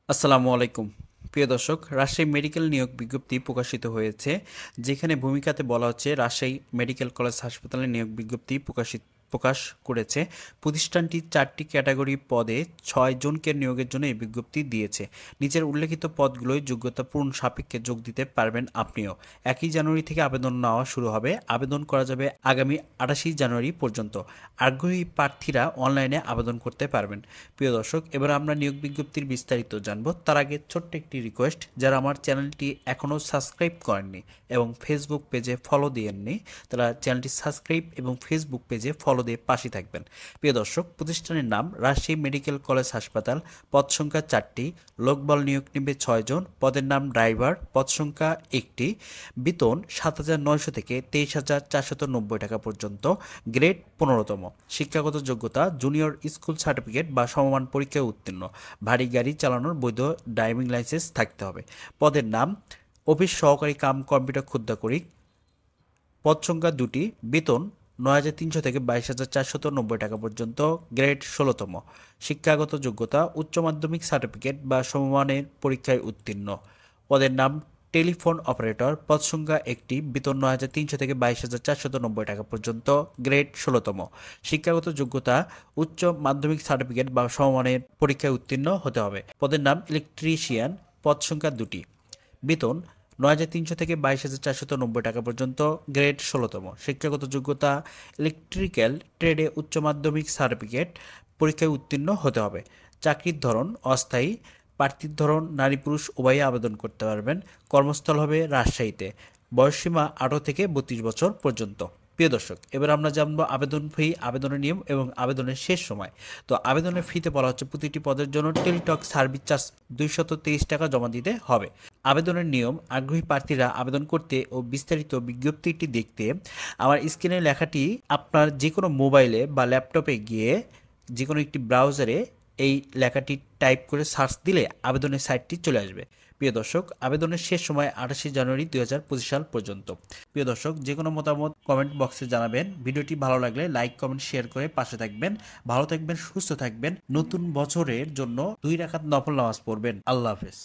আসসালামু আলাইকুম। প্রিয় দর্শক, রাজশাহী মেডিকেল নিয়োগ বিজ্ঞপ্তি প্রকাশিত হয়েছে, যেখানে ভূমিকাতে বলা হচ্ছে রাজশাহী মেডিকেল কলেজ হাসপাতালে নিয়োগ বিজ্ঞপ্তি প্রকাশ করেছে। প্রতিষ্ঠানটি 4টি ক্যাটাগরি পদে 6 জনকে নিয়োগের জন্য এই বিজ্ঞপ্তি দিয়েছে। নিচের উল্লেখিত পদগুলোয় যোগ্যতা পূরণ সাপেক্ষে যোগ দিতে পারবেন আপনিও। 1 জানুয়ারি থেকে আবেদন নেওয়া শুরু হবে। আবেদন করা যাবে আগামী 28 জানুয়ারি পর্যন্ত। আগ্রহী প্রার্থীরা অনলাইনে আবেদন করতে পারবেন। প্রিয় দর্শক, এবার আমরা নিয়োগ বিজ্ঞপ্তির বিস্তারিত জানবো। তার আগে ছোট্ট একটি রিকোয়েস্ট, যারা আমার চ্যানেলটি এখনও সাবস্ক্রাইব করেননি এবং ফেসবুক পেজে ফলো দিয়েননি, তারা চ্যানেলটি সাবস্ক্রাইব এবং ফেসবুক পেজে ফলো দিয়ে পাশে থাকবেন। প্রিয় দর্শক, প্রতিষ্ঠানের নাম রাজশাহী মেডিকেল কলেজ হাসপাতাল। পদ সংখ্যা 4টি। লোকবল নিয়োগ নেবে 6 জন। পদের নাম ড্রাইভার। পদ সংখ্যা 1টি। বেতন 7,900 থেকে 23,490 টাকা পর্যন্ত। গ্রেড 15তম। শিক্ষাগত যোগ্যতা জুনিয়র স্কুল সার্টিফিকেট বা সমমান পরীক্ষায় উত্তীর্ণ। ভারী গাড়ি চালানোর বৈধ ড্রাইভিং লাইসেন্স থাকতে হবে। পদের নাম অফিস সহকারী কাম কম্পিউটার ক্ষুদ্রাকরিক। পদ সংখ্যা 2টি। বেতন 9,300 থেকে 22,490 টাকা পর্যন্ত। গ্রেড 16তম। শিক্ষাগত যোগ্যতা উচ্চ মাধ্যমিক সার্টিফিকেট বা সমমানের পরীক্ষায় উত্তীর্ণ। পদের নাম টেলিফোন অপারেটর। পদ সংখ্যা 1টি। বেতন 9,300 থেকে 22,490 টাকা পর্যন্ত। গ্রেড 16তম। শিক্ষাগত যোগ্যতা উচ্চ মাধ্যমিক সার্টিফিকেট বা সমমানের পরীক্ষায় উত্তীর্ণ হতে হবে। পদের নাম ইলেকট্রিশিয়ান। পদ সংখ্যা 2টি। বেতন 9,300 থেকে 22,490 টাকা পর্যন্ত। গ্রেড 16তম। শিক্ষাগত যোগ্যতা ইলেকট্রিক্যাল ট্রেডে উচ্চ মাধ্যমিক সার্টিফিকেট পরীক্ষায় উত্তীর্ণ হতে হবে। চাকরির ধরন অস্থায়ী। প্রার্থীর ধরন নারী পুরুষ উভয়ই আবেদন করতে পারবেন। কর্মস্থল হবে রাজশাহীতে। বয়সসীমা 18 থেকে 32 বছর পর্যন্ত। প্রিয় দর্শক, এবার আমরা জানবো আবেদন ফি, আবেদনের নিয়ম এবং আবেদনের শেষ সময়। তো আবেদনের ফিতে বলা হচ্ছে প্রতিটি পদের জন্য টেলিটক সার্ভিস চার্জ 223 টাকা জমা দিতে হবে। আবেদনের নিয়ম: আগ্রহী প্রার্থীরা আবেদন করতে ও বিস্তারিত বিজ্ঞপ্তিটি দেখতে আমার স্ক্রিনে লেখাটি আপনার যে কোনো মোবাইলে বা ল্যাপটপে গিয়ে যে কোনো একটি ব্রাউজারে এই লেখাটি টাইপ করে সার্চ দিলে আবেদনের সাইটটি চলে আসবে। প্রিয় দর্শক, আবেদনের শেষ সময় 28 জানুয়ারি 2025 সাল পর্যন্ত। প্রিয় দর্শক, যে কোনো মতামত কমেন্ট বক্সে জানাবেন। ভিডিওটি ভালো লাগলে লাইক কমেন্ট শেয়ার করে পাশে থাকবেন। ভালো থাকবেন, সুস্থ থাকবেন। নতুন বছরের জন্য 2 রাকাত নফল নামাজ পড়বেন। আল্লাহ হাফেজ।